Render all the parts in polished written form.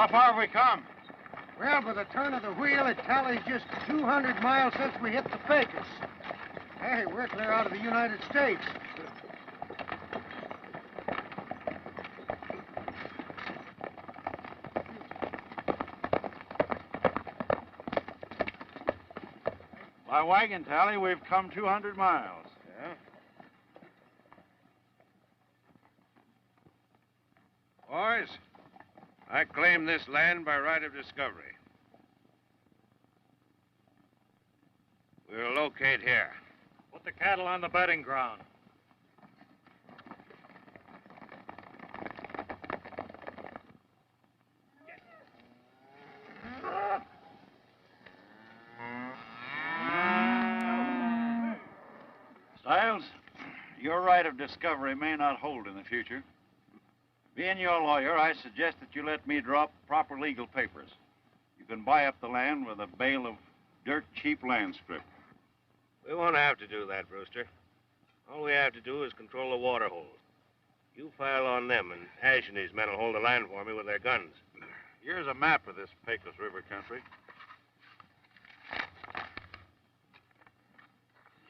How far have we come? Well, by the turn of the wheel, it tallies just 200 miles since we hit the Pecos. Hey, we're clear out of the United States. By wagon tally, we've come 200 miles. Yeah? Boys, I claim this land by right of discovery. We'll locate here. Put the cattle on the bedding ground. Stiles, your right of discovery may not hold in the future. Being your lawyer, I suggest that you let me drop proper legal papers. You can buy up the land with a bale of dirt-cheap land strip. We won't have to do that, Brewster. All we have to do is control the water holes. You file on them, and Ash and his men will hold the land for me with their guns. Here's a map of this Pecos River country.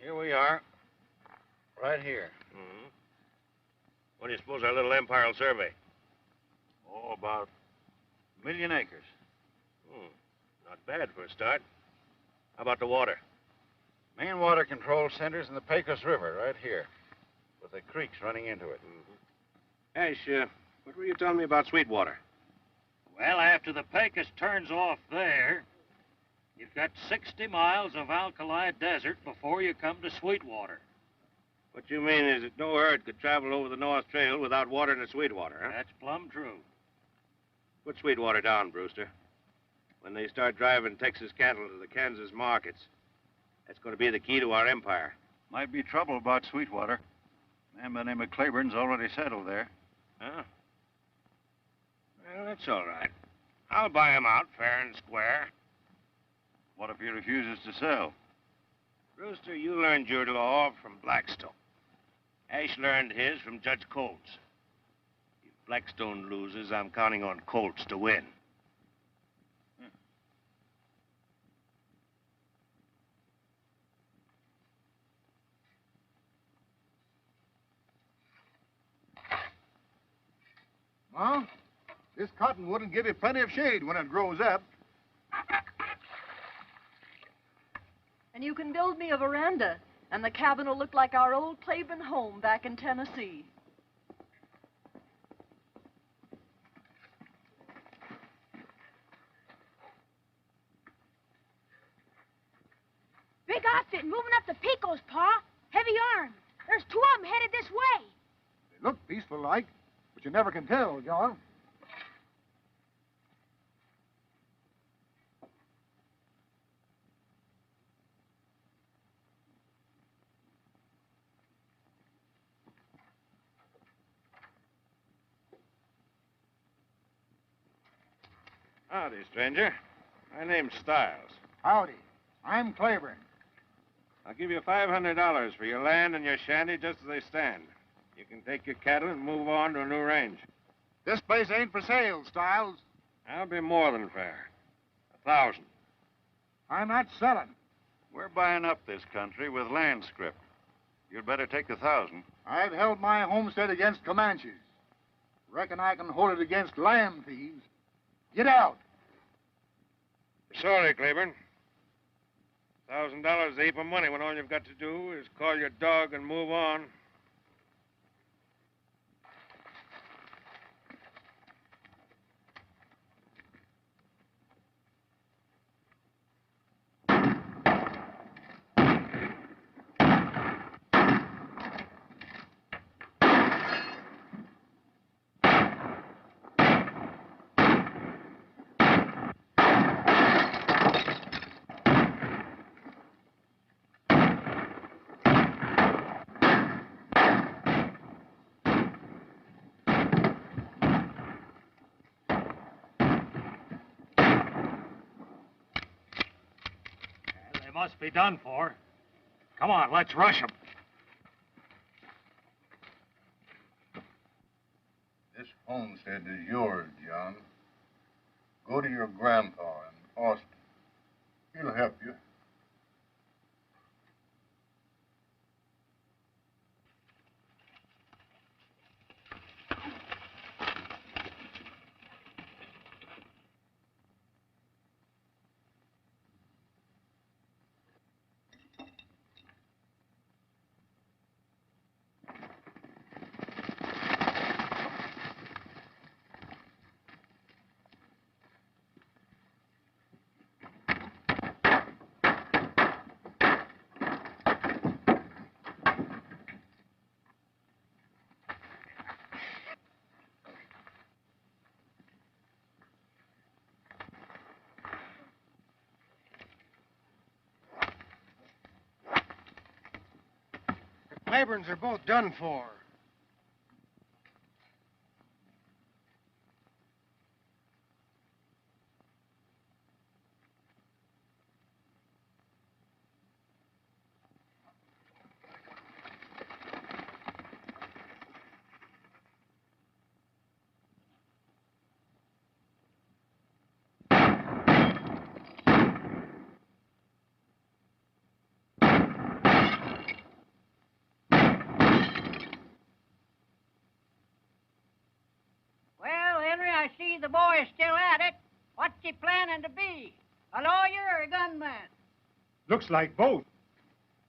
Here we are. Right here. Mm-hmm. What do you suppose our little empire will survey? Oh, about 1,000,000 acres. Not bad for a start. How about the water? Main water control center's in the Pecos River, right here, with the creeks running into it. Mm-hmm. Ash, what were you telling me about Sweetwater? Well, after the Pecos turns off there, you've got 60 miles of alkali desert before you come to Sweetwater. What you mean is that no herd could travel over the North Trail without watering the Sweetwater, huh? That's plumb true. Put Sweetwater down, Brewster. When they start driving Texas cattle to the Kansas markets, that's going to be the key to our empire. Might be trouble about Sweetwater. A man by the name of Claiborne's already settled there. Huh? Well, that's all right. I'll buy him out fair and square. What if he refuses to sell? Brewster, you learned your law from Blackstone. Ash learned his from Judge Colts. If Blackstone loses, I'm counting on Colts to win. Well, this cottonwood will give you plenty of shade when it grows up. And you can build me a veranda, and the cabin will look like our old Claiborne home back in Tennessee. Big outfit moving up the Pecos, Pa. Heavy arms. There's 2 of them headed this way. They look peaceful like, but you never can tell, John. Howdy, stranger. My name's Stiles. Howdy. I'm Claiborne. I'll give you $500 for your land and your shanty just as they stand. You can take your cattle and move on to a new range. This place ain't for sale, Stiles. I'll be more than fair. 1,000. I'm not selling. We're buying up this country with land scrip. You'd better take the 1,000. I've held my homestead against Comanches. Reckon I can hold it against land thieves. Get out. Sorry, Claiborne. $1,000 is a heap of money when all you've got to do is call your dog and move on. Must be done for. Come on, let's rush them. This homestead is yours, John. Go to your grandpa in Austin. He'll help you. Claibornes are both done for. Well, Henry, I see the boy is still at it. What's he planning to be? A lawyer or a gunman? Looks like both.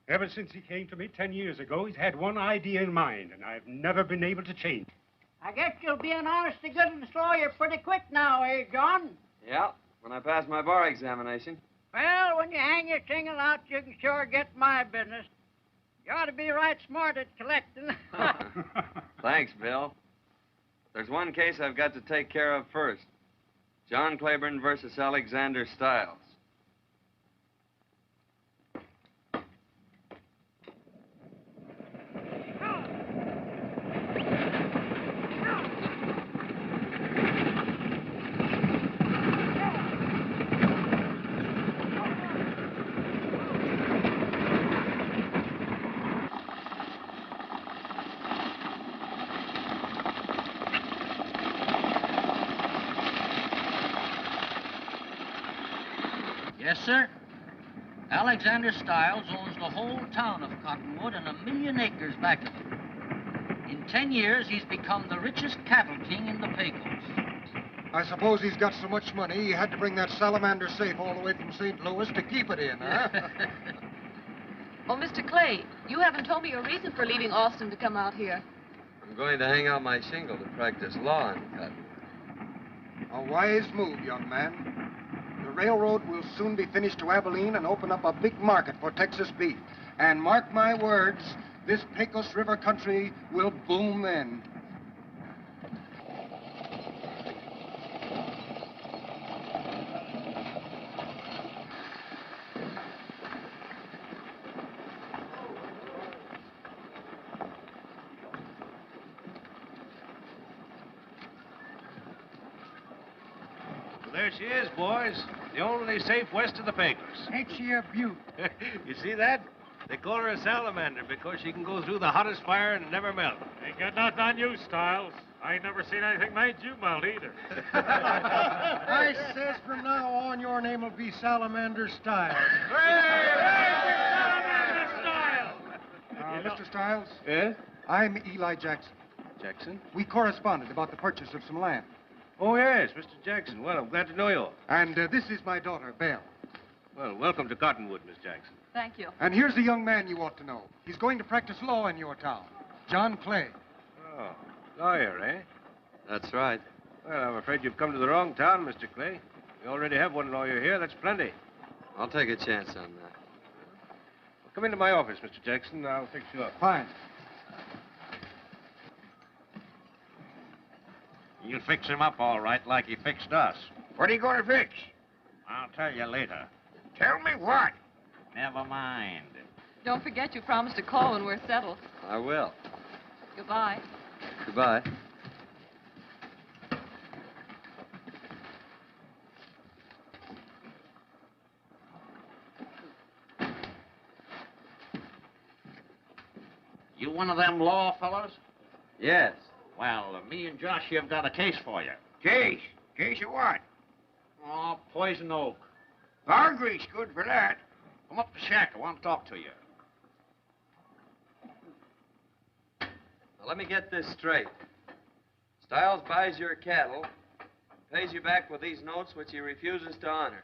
Ever since he came to me 10 years ago, he's had one idea in mind, and I've never been able to change it. I guess you'll be an honest-to-goodness lawyer pretty quick now, eh, John? Yeah, when I pass my bar examination. Well, when you hang your shingle out, you can sure get my business. You ought to be right smart at collecting. Thanks, Bill. There's one case I've got to take care of first. John Claiborne versus Alexander Stiles. Yes, sir. Alexander Stiles owns the whole town of Cottonwood and 1,000,000 acres back of it. In 10 years, he's become the richest cattle king in the Pecos. I suppose he's got so much money he had to bring that salamander safe all the way from St. Louis to keep it in, huh? Oh, Mr. Clay, you haven't told me your reason for leaving Austin to come out here. I'm going to hang out my shingle to practice law in Cottonwood. A wise move, young man. The railroad will soon be finished to Abilene and open up a big market for Texas beef. And mark my words, this Pecos River country will boom then. There she is, boys. The only safe west of the Pecos. Ain't she a beaut? You see that? They call her a salamander because she can go through the hottest fire and never melt. Ain't got nothing on you, Stiles. I ain't never seen anything made you melt either. I says from now on your name will be Salamander Stiles. Salamander Stiles! Mr. Stiles? Yeah? I'm Eli Jackson. Jackson? We corresponded about the purchase of some land. Oh, yes, Mr. Jackson. Well, I'm glad to know you. And this is my daughter, Belle. Well, welcome to Cottonwood, Miss Jackson. Thank you. And here's the young man you ought to know. He's going to practice law in your town. John Clay. Oh, lawyer, eh? That's right. Well, I'm afraid you've come to the wrong town, Mr. Clay. We already have one lawyer here. That's plenty. I'll take a chance on that. Well, come into my office, Mr. Jackson. I'll fix you up. Fine. You'll fix him up all right, like he fixed us. What are you going to fix? I'll tell you later. Tell me what? Never mind. Don't forget you promised to call when we're settled. I will. Goodbye. Goodbye. You one of them law fellows? Yes. Well, me and Josh have got a case for you. Case? Case of what? Oh, poison oak. Bar grease, good for that. Come up the shack. I want to talk to you. Now, let me get this straight. Stiles buys your cattle, pays you back with these notes which he refuses to honor.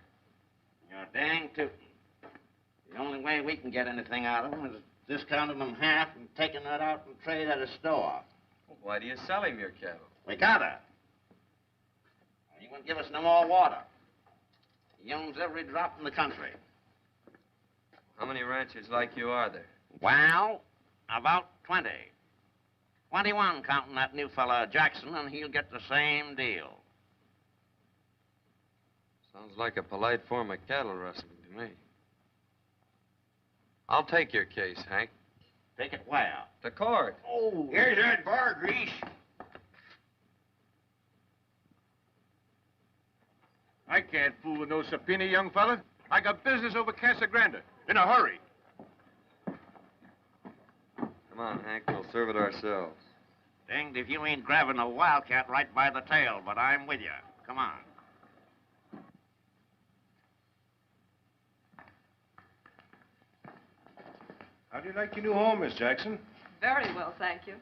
You're dang tootin'. The only way we can get anything out of them is discounting them half and taking that out and trade at a store. Well, why do you sell him your cattle? We gotta. He won't give us no more water. He owns every drop in the country. How many ranchers like you are there? Well, about 20. 21 counting that new fella Jackson, and he'll get the same deal. Sounds like a polite form of cattle rustling to me. I'll take your case, Hank. Take it where? To court. Oh. Here's that bar grease. I can't fool with no subpoena, young fella. I got business over Casa Grande. In a hurry. Come on, Hank. We'll serve it ourselves. Danged if you ain't grabbing a wildcat right by the tail, but I'm with you. Come on. How do you like your new home, Miss Jackson? Very well, thank you.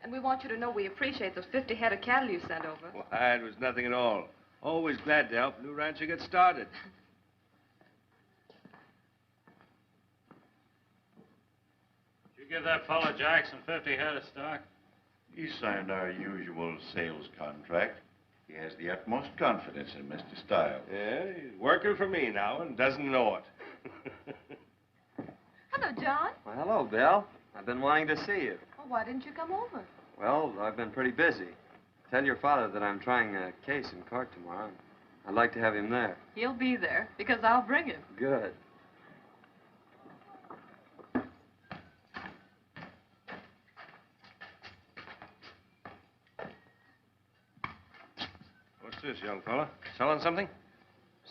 And we want you to know we appreciate those 50 head of cattle you sent over. Why, it was nothing at all. Always glad to help a new rancher get started. Did you give that fella Jackson 50 head of stock? He signed our usual sales contract. He has the utmost confidence in Mr. Stiles. Yeah, he's working for me now and doesn't know it. Hello, John. Well, hello, Bill. I've been wanting to see you. Well, why didn't you come over? Well, I've been pretty busy. Tell your father that I'm trying a case in court tomorrow. I'd like to have him there. He'll be there, because I'll bring him. Good. What's this, young fella? Selling something?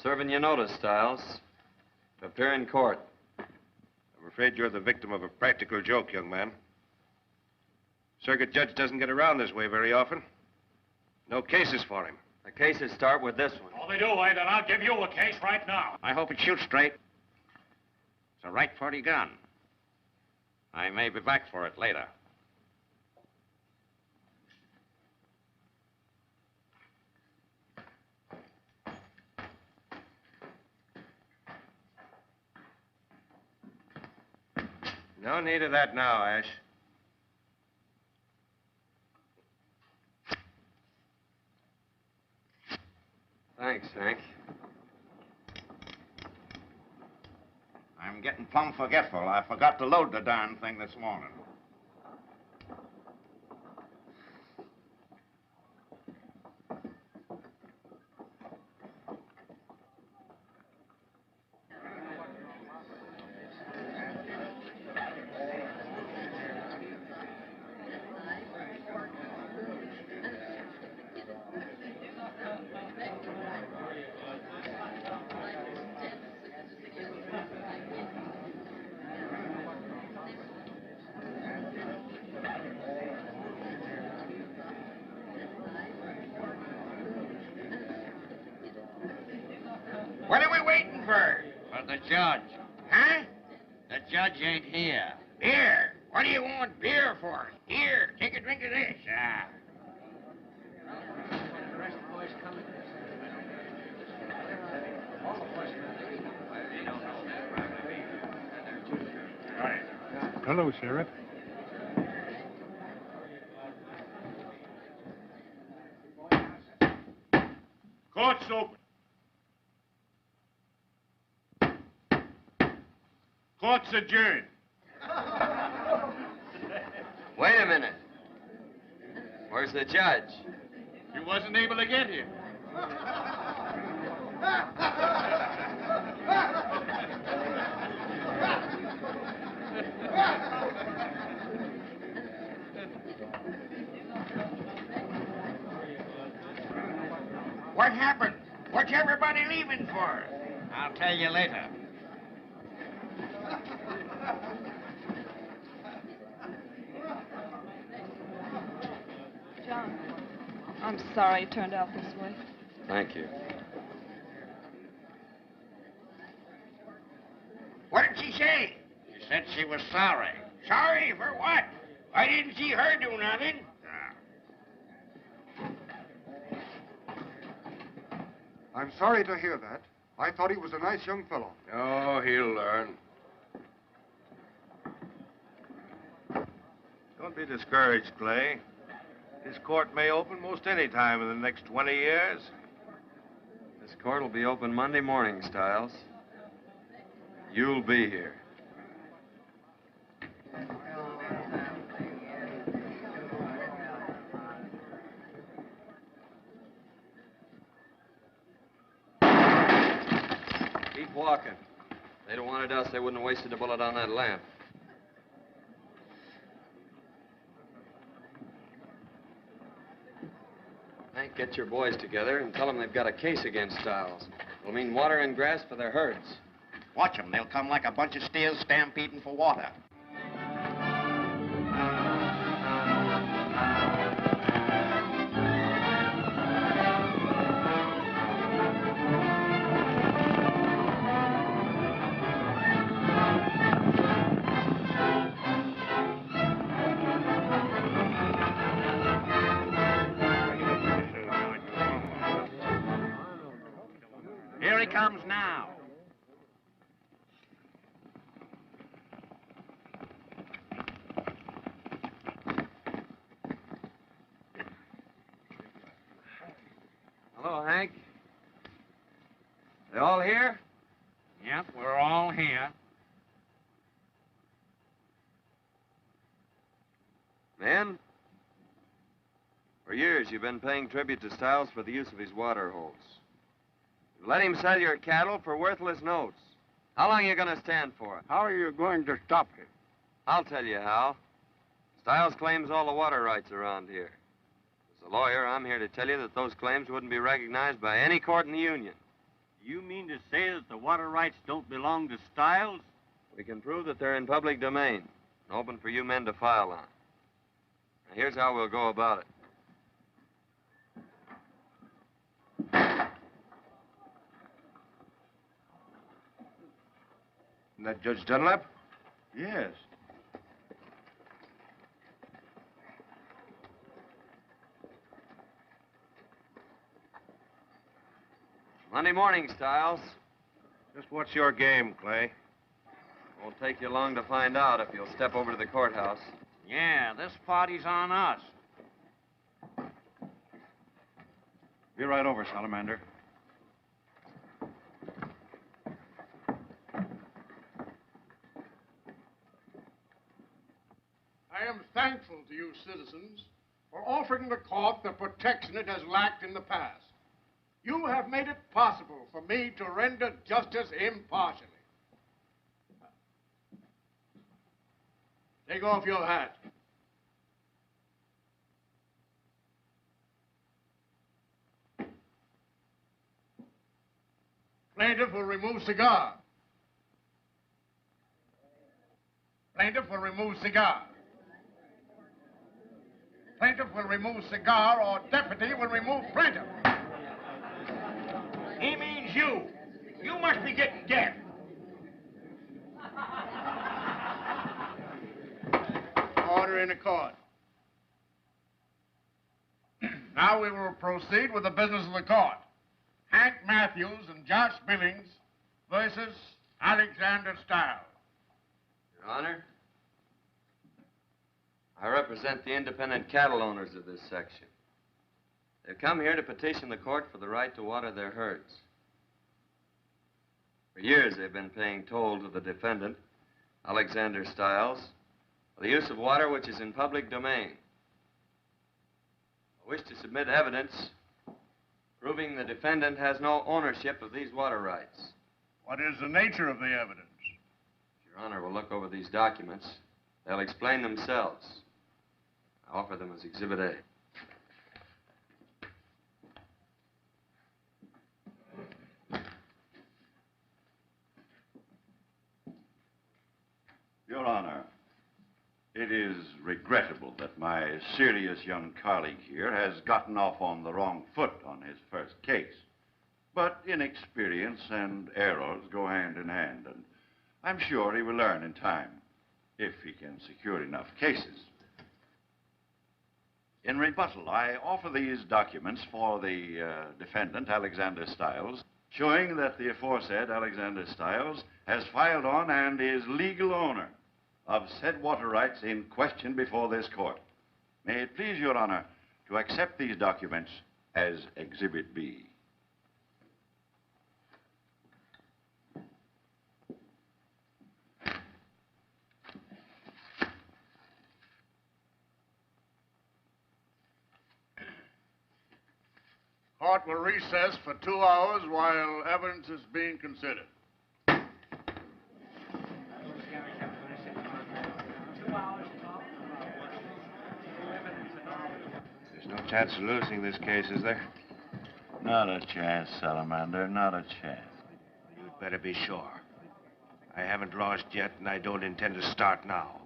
Serving you notice, Stiles. Appear in court. I'm afraid you're the victim of a practical joke, young man. Circuit judge doesn't get around this way very often. No cases for him. The cases start with this one. Oh, they do, eh? Then I'll give you a case right now. I hope it shoots straight. It's a right 40 gun. I may be back for it later. No need of that now, Ash. Thanks, Hank. I'm getting plumb forgetful. I forgot to load the darn thing this morning. What are we waiting for? For the judge. Huh? The judge ain't here. Beer. What do you want beer for? Here, take a drink of this. Yeah. Hello, Sheriff. Court's open. Court's adjourned. Wait a minute. Where's the judge? He wasn't able to get here. What happened? What's everybody leaving for? I'll tell you later. John, I'm sorry it turned out this way. Thank you. What did she say? She said she was sorry. Sorry for what? I didn't see her do nothing. I'm sorry to hear that. I thought he was a nice young fellow. Oh, he'll learn. Don't be discouraged, Clay. This court may open most any time in the next 20 years. This court will be open Monday morning, Stiles. You'll be here. Keep walking. If they'd have wanted us, they wouldn't have wasted a bullet on that lamp. Hank, get your boys together and tell them they've got a case against Stiles. It'll mean water and grass for their herds. Watch them. They'll come like a bunch of steers stampeding for water. Here he comes now. Hello, Hank. They all here? Yep, we're all here. Men, for years you've been paying tribute to Stiles for the use of his water holes. You've let him sell your cattle for worthless notes. How long are you going to stand for it? How are you going to stop him? I'll tell you how. Stiles claims all the water rights around here. As a lawyer, I'm here to tell you that those claims wouldn't be recognized by any court in the Union. You mean to say that the water rights don't belong to Stiles? We can prove that they're in public domain and open for you men to file on. Now, here's how we'll go about it. Isn't that Judge Dunlap? Yes. Monday morning, Stiles. Just what's your game, Clay? Won't take you long to find out if you'll step over to the courthouse. Yeah, this party's on us. Be right over, Salamander. I am thankful to you citizens for offering the court the protection it has lacked in the past. You have made it possible for me to render justice impartially. Take off your hat. Plaintiff will remove cigar. Plaintiff will remove cigar. Plaintiff will remove cigar, or deputy will remove plaintiff. He means you. You must be getting deaf. Order in the court. Now we will proceed with the business of the court. Hank Matthews and Josh Billings versus Alexander Stiles. Your Honor, I represent the independent cattle owners of this section. They've come here to petition the court for the right to water their herds. For years, they've been paying toll to the defendant, Alexander Stiles, for the use of water which is in public domain. I wish to submit evidence proving the defendant has no ownership of these water rights. What is the nature of the evidence? Your Honor will look over these documents. They'll explain themselves. I offer them as Exhibit A. Your Honor, it is regrettable that my serious young colleague here has gotten off on the wrong foot on his first case. But inexperience and errors go hand in hand, and I'm sure he will learn in time, if he can secure enough cases. In rebuttal, I offer these documents for the defendant, Alexander Stiles, showing that the aforesaid Alexander Stiles has filed on and is legal owner of said water rights in question before this court. May it please your honor to accept these documents as Exhibit B. Court will recess for 2 hours while evidence is being considered. There's no chance of losing this case, is there? Not a chance, Salamander, not a chance. You'd better be sure. I haven't lost yet, and I don't intend to start now.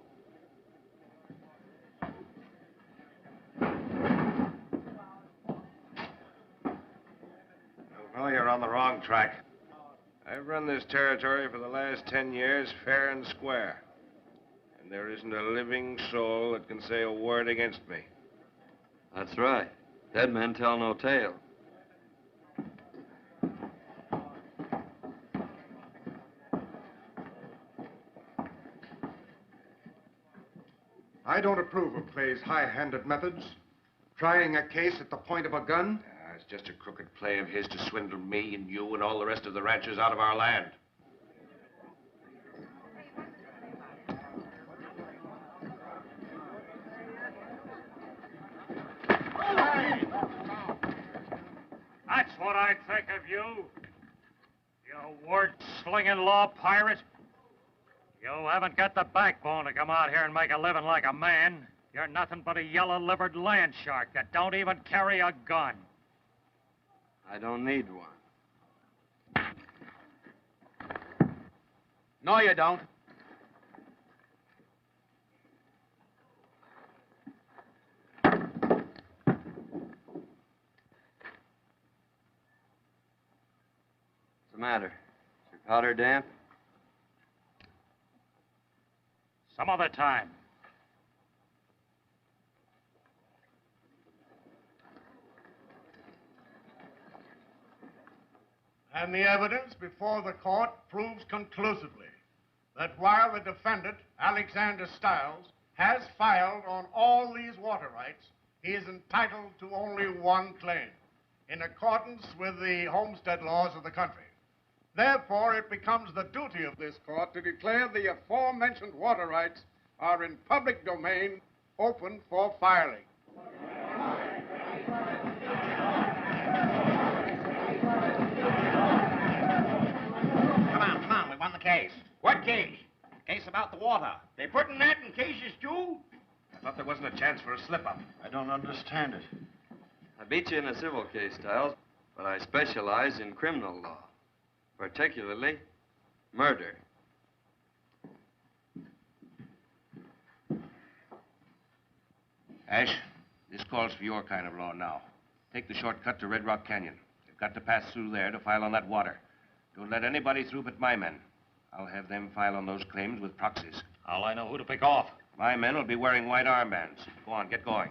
No, you're on the wrong track. I've run this territory for the last 10 years fair and square. And there isn't a living soul that can say a word against me. That's right. Dead men tell no tale. I don't approve of Clay's high-handed methods. Trying a case at the point of a gun. It's just a crooked play of his to swindle me and you and all the rest of the ranchers out of our land. That's what I think of you. You word-slinging law pirate. You haven't got the backbone to come out here and make a living like a man. You're nothing but a yellow-livered land shark that don't even carry a gun. I don't need one. No, you don't. What's the matter? Is your powder damp? Some other time. And the evidence before the court proves conclusively that while the defendant, Alexander Stiles, has filed on all these water rights, he is entitled to only one claim, in accordance with the homestead laws of the country. Therefore, it becomes the duty of this court to declare the aforementioned water rights are in public domain, open for filing. Come on, we won the case. What case? Case about the water. They putting that in cases, too? I thought there wasn't a chance for a slip-up. I don't understand it. I beat you in a civil case, Stiles, but I specialize in criminal law, particularly murder. Ash, this calls for your kind of law now. Take the shortcut to Red Rock Canyon. They've got to pass through there to file on that water. Don't let anybody through but my men. I'll have them file on those claims with proxies. How'll I know who to pick off? My men will be wearing white armbands. Go on, get going.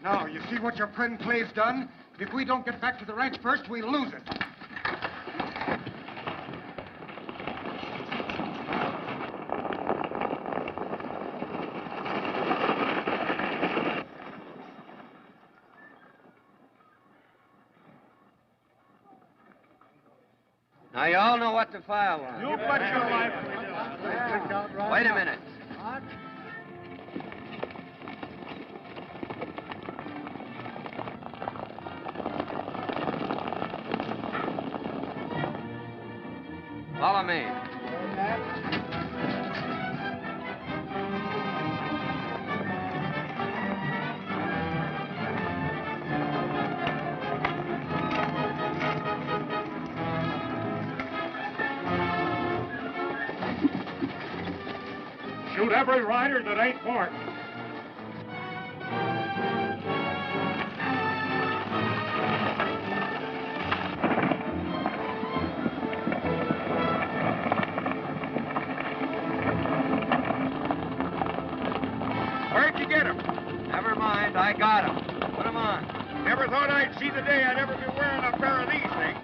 Now, you see what your friend Clay's done? If we don't get back to the ranch first, we'll lose it. Now, you all know what to file on. You bet your life we do. Wait a minute. Follow me. Shoot every rider that ain't marked. Where'd you get 'em? Never mind, I got 'em. Put 'em on. Never thought I'd see the day I'd ever be wearing a pair of these things.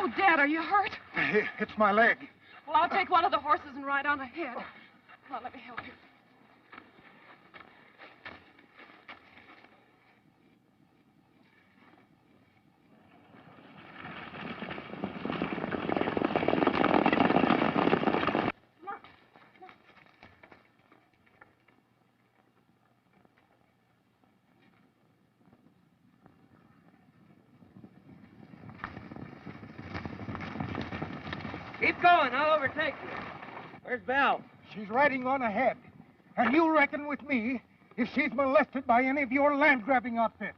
Oh, Dad, are you hurt? It's my leg. Well, I'll take one of the horses and ride on ahead. Come on, let me help you. Keep going, I'll overtake you. Where's Belle? She's riding on ahead. And you reckon with me if she's molested by any of your land-grabbing outfit.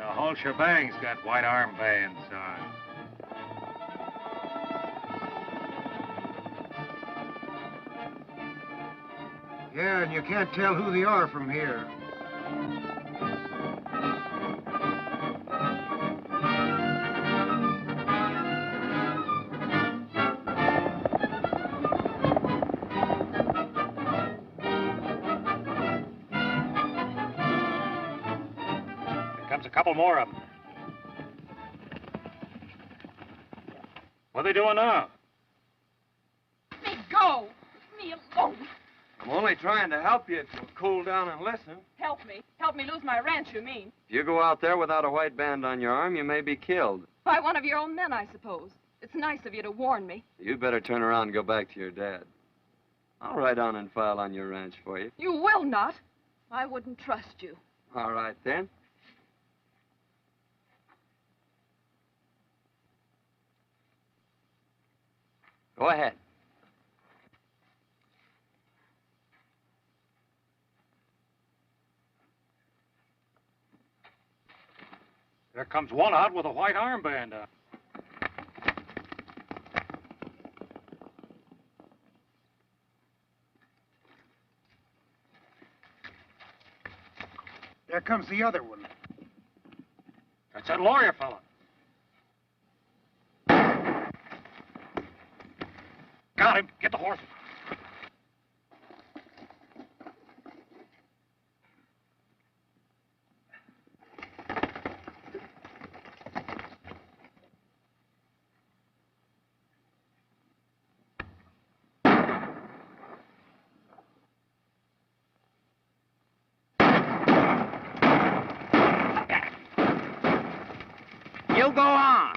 Whole shebang's got white armbands on. Yeah, and you can't tell who they are from here. Comes a couple more of them. What are they doing now? Let me go. Leave me alone. I'm only trying to help you if you'll cool down and listen. Help me. Help me lose my ranch, you mean? If you go out there without a white band on your arm, you may be killed. By one of your own men, I suppose. It's nice of you to warn me. You better turn around and go back to your dad. I'll ride on and file on your ranch for you. You will not. I wouldn't trust you. All right, then. Go ahead. There comes one out with a white armband on. There comes the other one. That's that lawyer fella. Got him. Get the horses. You go on.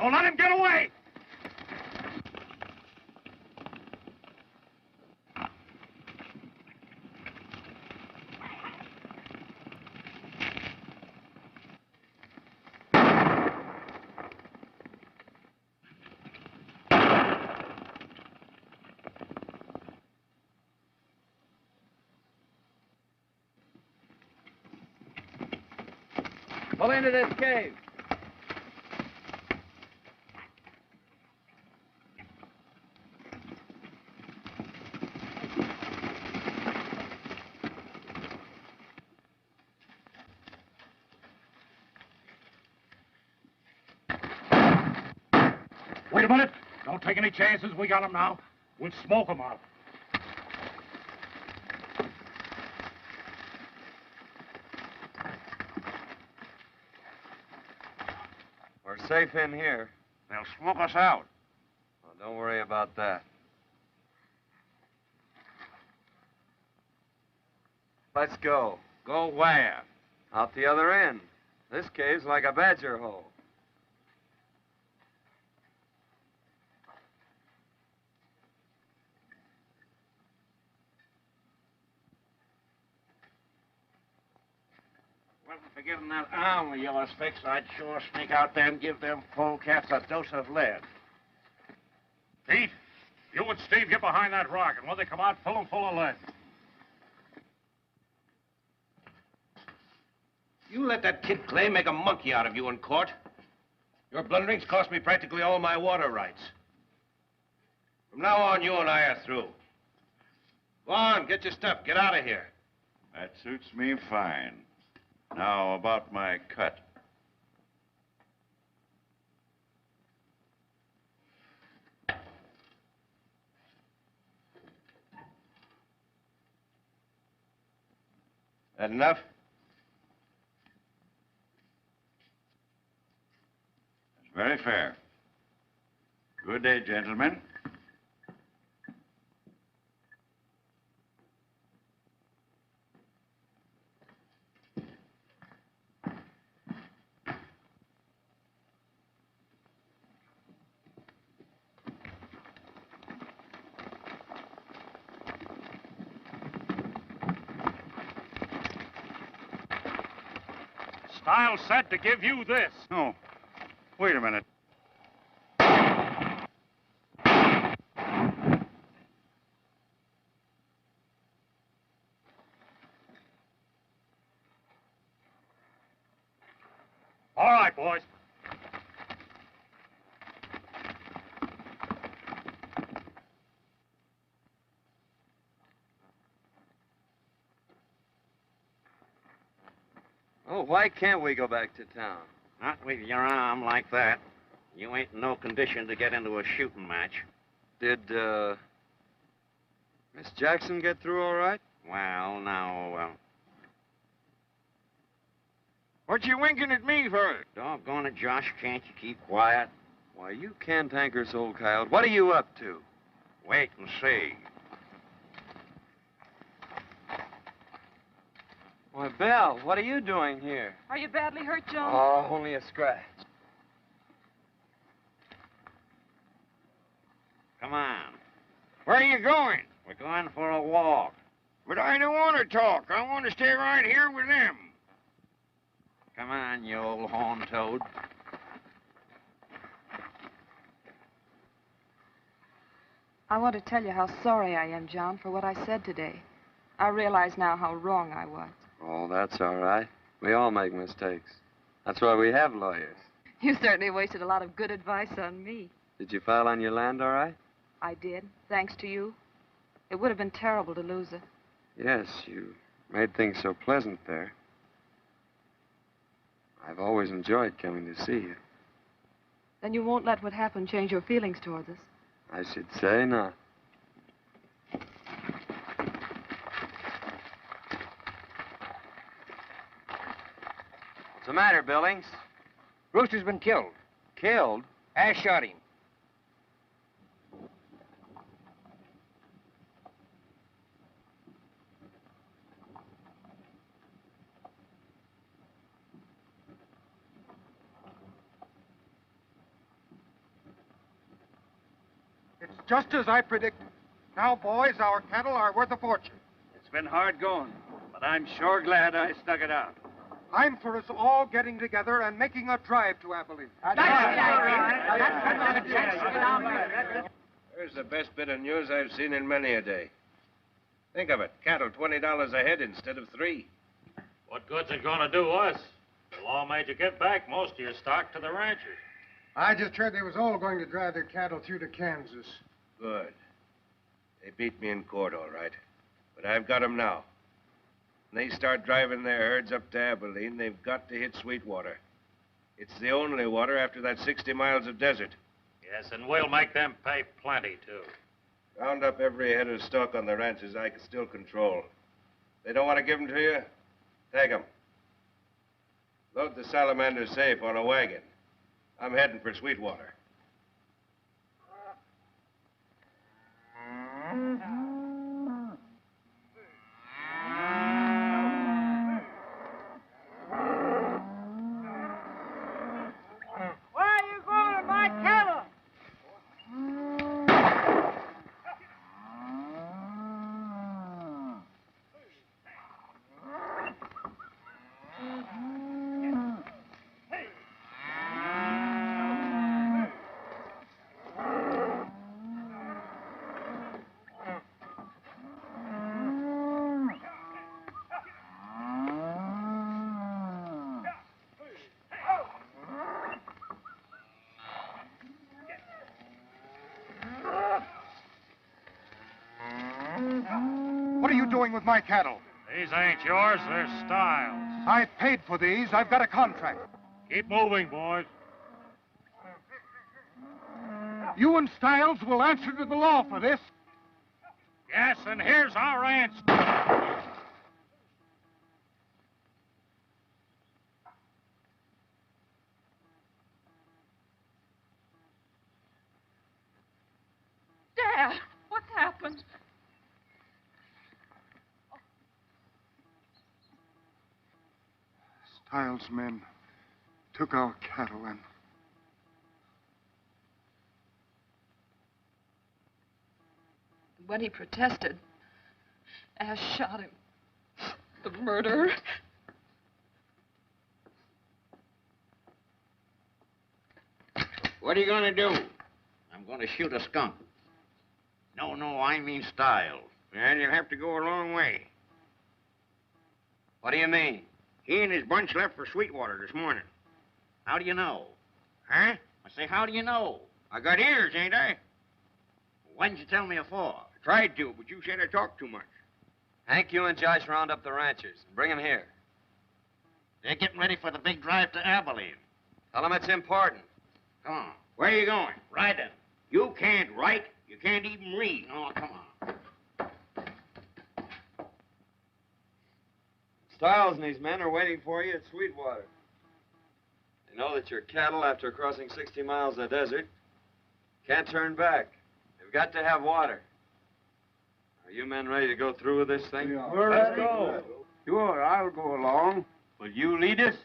Don't let him get away! Pull into this cave. take any chances. We got 'em now. We'll smoke 'em out. We're safe in here. They'll smoke us out. Well, don't worry about that. Let's go. Go where? Out the other end. This cave's like a badger hole. Wasn't for getting that arm of yours fixed, I'd sure sneak out there and give them polecats a dose of lead. Pete, you and Steve get behind that rock, and when they come out, fill 'em full of lead. You let that kid Clay make a monkey out of you in court. Your blunderings cost me practically all my water rights. From now on, you and I are through. Go on, get your stuff. Get out of here. That suits me fine. Now, about my cut. That enough? That's very fair. Good day, gentlemen. Stiles said to give you this. Oh, wait a minute. All right, boys. Oh, why can't we go back to town? Not with your arm like that. You ain't in no condition to get into a shooting match. Did, Miss Jackson get through all right? Well, now, What you winking at me for? doggone it, Josh, can't you keep quiet? Why, you cantankerous old coyote. What are you up to? Wait and see. Why, Belle, what are you doing here? Are you badly hurt, Joan? Oh, only a scratch. Come on. Where are you going? We're going for a walk. But I don't want to talk. I want to stay right here with them. Come on, you old horn toad. I want to tell you how sorry I am, John, for what I said today. I realize now how wrong I was. Oh, that's all right. We all make mistakes. That's why we have lawyers. You certainly wasted a lot of good advice on me. Did you file on your land all right? I did, thanks to you. It would have been terrible to lose it. Yes, you made things so pleasant there. I've always enjoyed coming to see you. Then you won't let what happened change your feelings towards us. I should say not. What's the matter, Billings? Rooster's been killed. Killed? Ash shot him. It's just as I predicted. Now, boys, our cattle are worth a fortune. It's been hard going, but I'm sure glad I stuck it out. I'm for us all getting together and making a drive to Abilene. There's the best bit of news I've seen in many a day. Think of it, cattle $20 a head instead of $3. What good's it gonna do us? The law made you give back most of your stock to the ranchers. I just heard they was all going to drive their cattle through to Kansas. Good. They beat me in court, all right. But I've got 'em now. When they start driving their herds up to Abilene, they've got to hit Sweetwater. It's the only water after that 60 miles of desert. Yes, and we'll make them pay plenty, too. Round up every head of stock on the ranches I can still control. They don't want to give them to you? Take them. Load the salamander safe on a wagon. I'm heading for Sweetwater. Where are you going with my cattle? What are you doing with my cattle? These ain't yours, they're Styles. I paid for these. I've got a contract. Keep moving, boys. You and Styles will answer to the law for this. Yes, and here's our answer. Dad, what's happened? Styles' men took our cattle and... When he protested, Ash shot him. The murderer. What are you going to do? I'm going to shoot a skunk. No, I mean Styles. And you'll have to go a long way. What do you mean? He and his bunch left for Sweetwater this morning. How do you know? Huh? I say, how do you know? I got ears, ain't I? Why didn't you tell me afore? I tried to, but you said I talked too much. Hank, you and Josh round up the ranchers and bring them here. They're getting ready for the big drive to Abilene. Tell them it's important. Come on. Where are you going? Riding. You can't write. You can't even read. Oh, come on. Styles and these men are waiting for you at Sweetwater. They know that your cattle, after crossing 60 miles of desert, can't turn back. They've got to have water. Are you men ready to go through with this thing? Let's go. Sure, I'll go along. Will you lead us?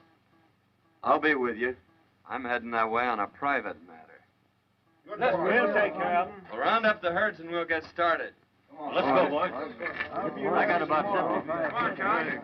I'll be with you. I'm heading that way on a private matter. We'll take care of them. We'll round up the herds and we'll get started. Let's go, boys. I got about 75. Come on, Johnny.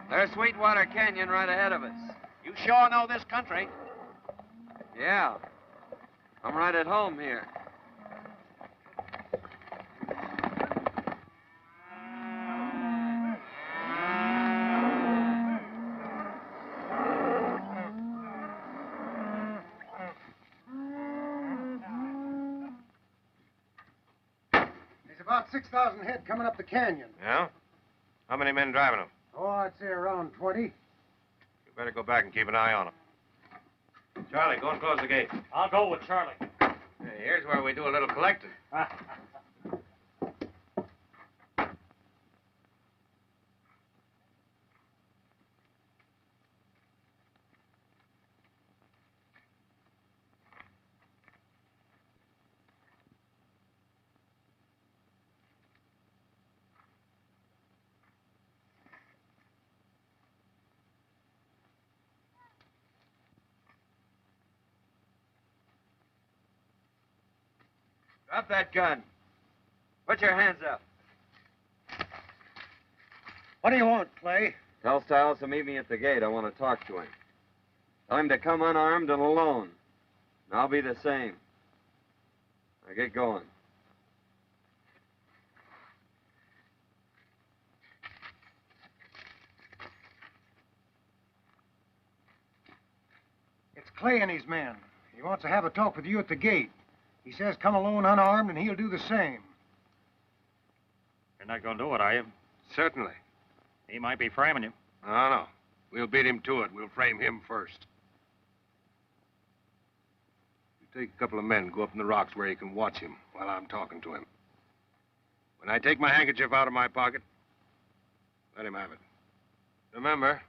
There's Sweetwater Canyon right ahead of us. You sure know this country. Yeah. I'm right at home here. There's about 6,000 head coming up the canyon. Yeah? How many men driving them? Oh, I'd say around 20. You better go back and keep an eye on them. Charlie, go and close the gate. I'll go with Charlie. Hey, here's where we do a little collecting. Drop that gun. Put your hands up. What do you want, Clay? Tell Stiles to meet me at the gate. I want to talk to him. Tell him to come unarmed and alone. And I'll be the same. Now get going. It's Clay and his men. He wants to have a talk with you at the gate. He says come alone unarmed, and he'll do the same. You're not going to do it, are you? Certainly. He might be framing you. No. We'll beat him to it. We'll frame him first. You take a couple of men, go up in the rocks where you can watch him while I'm talking to him. When I take my handkerchief out of my pocket, let him have it. Remember,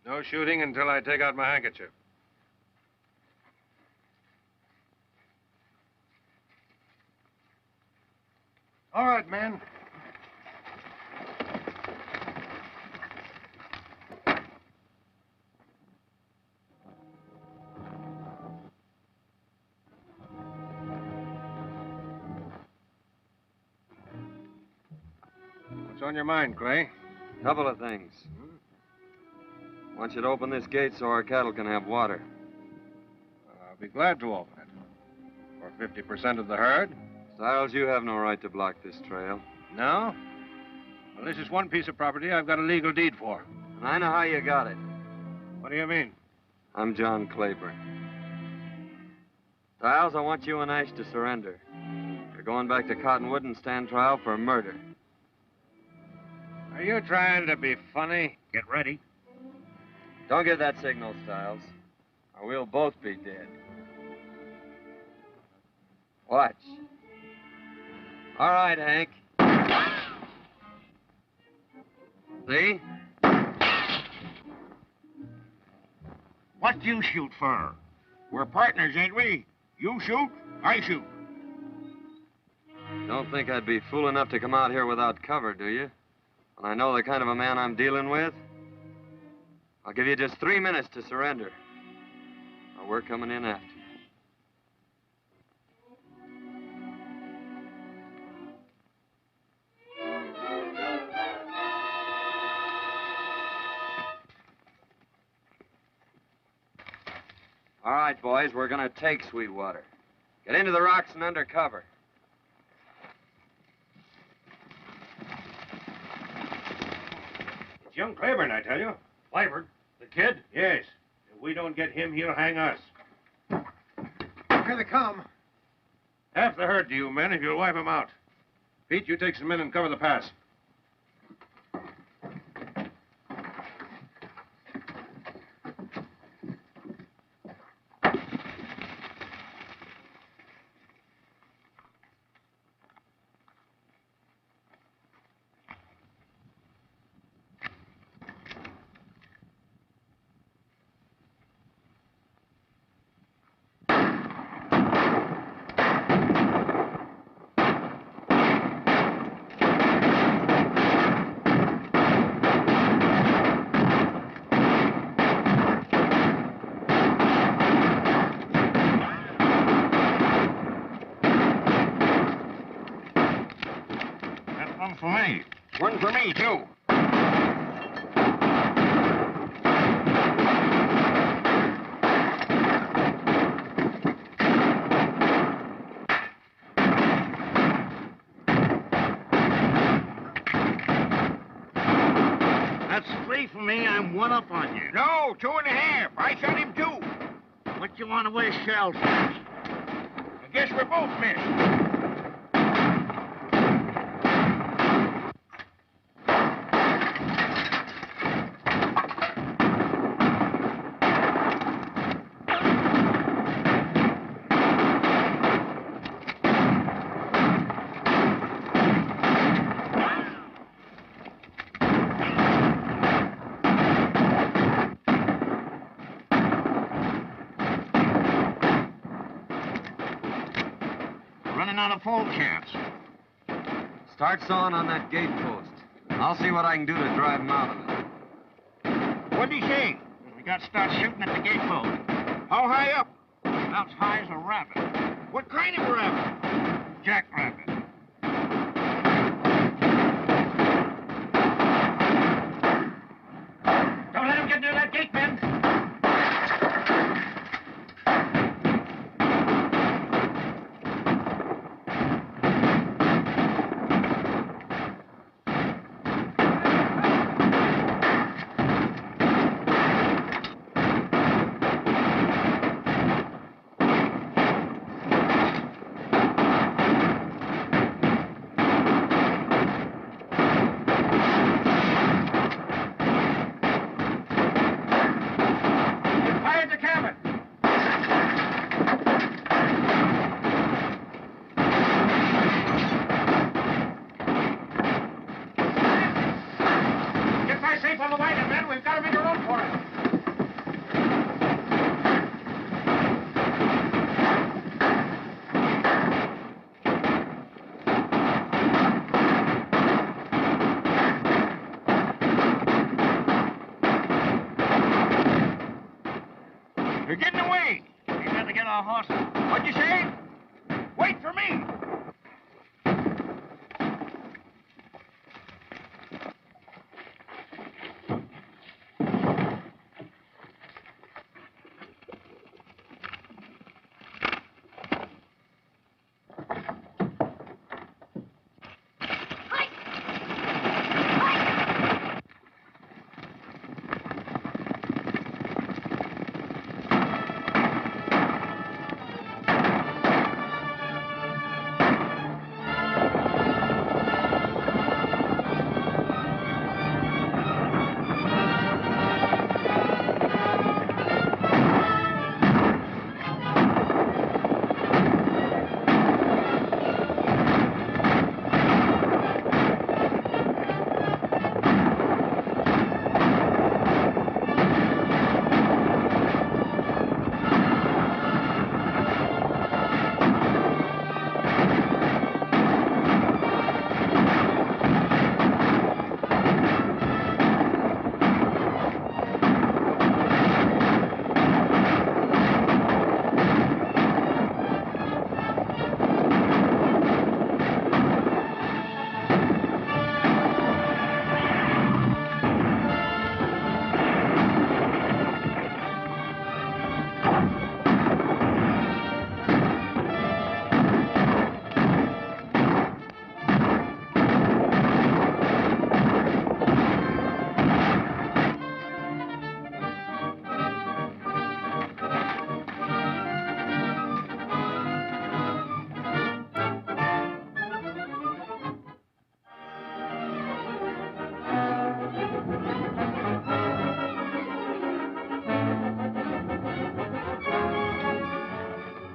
no shooting until I take out my handkerchief. All right, men. What's on your mind, Clay? Couple of things. I want you to open this gate so our cattle can have water. I'll be glad to open it. For 50% of the herd. Stiles, you have no right to block this trail. No? Well, this is one piece of property I've got a legal deed for. And I know how you got it. What do you mean? I'm John Claiborne. Stiles, I want you and Ash to surrender. You're going back to Cottonwood and stand trial for murder. Are you trying to be funny? Get ready. Don't give that signal, Stiles, or we'll both be dead. Watch. All right, Hank. See? What do you shoot for? We're partners, ain't we? You shoot, I shoot. Don't think I'd be fool enough to come out here without cover, do you? When I know the kind of a man I'm dealing with? I'll give you just 3 minutes to surrender. Or we're coming in after you. All right, boys, we're gonna take Sweetwater. Get into the rocks and under cover. It's young Claiborne, I tell you. Claiborne? The kid? Yes. If we don't get him, he'll hang us. Here they come. Half the herd to you, men, if you'll wipe him out. Pete, you take some men and cover the pass. One for me. One for me, too. That's 3 for me. I'm 1 up on you. No, 2.5. I shot him, too. What you want to waste shells for? I guess we're both missed. Running out of full chance. Start sawing on that gate post. I'll see what I can do to drive him out of it. What'd he say? We got to start shooting at the gate post. How high up? About as high as a rabbit. What kind of rabbit? Jackrabbit. in the way. We got to get our horses. What'd you say? Wait for me.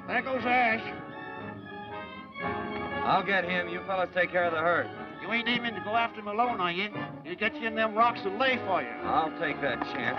There goes Ash. I'll get him. You fellas take care of the herd. You ain't aiming to go after him alone, are you? He'll get you in them rocks and lay for you. I'll take that chance.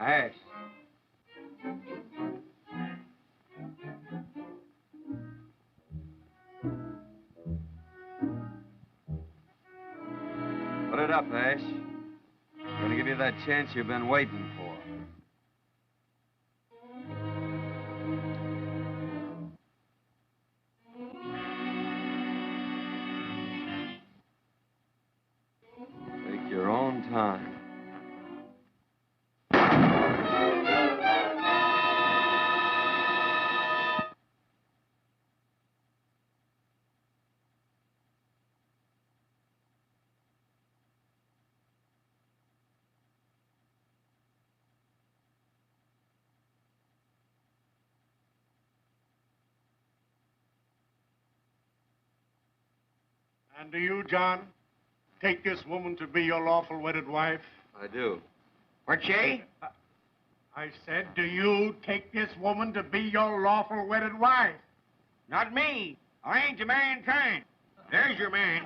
Ash. Put it up, Ash. I'm gonna give you that chance you've been waiting for. And do you, John, take this woman to be your lawful wedded wife? I do. What'd you say? I said, do you take this woman to be your lawful wedded wife? Not me. I ain't the marrying kind. There's your man.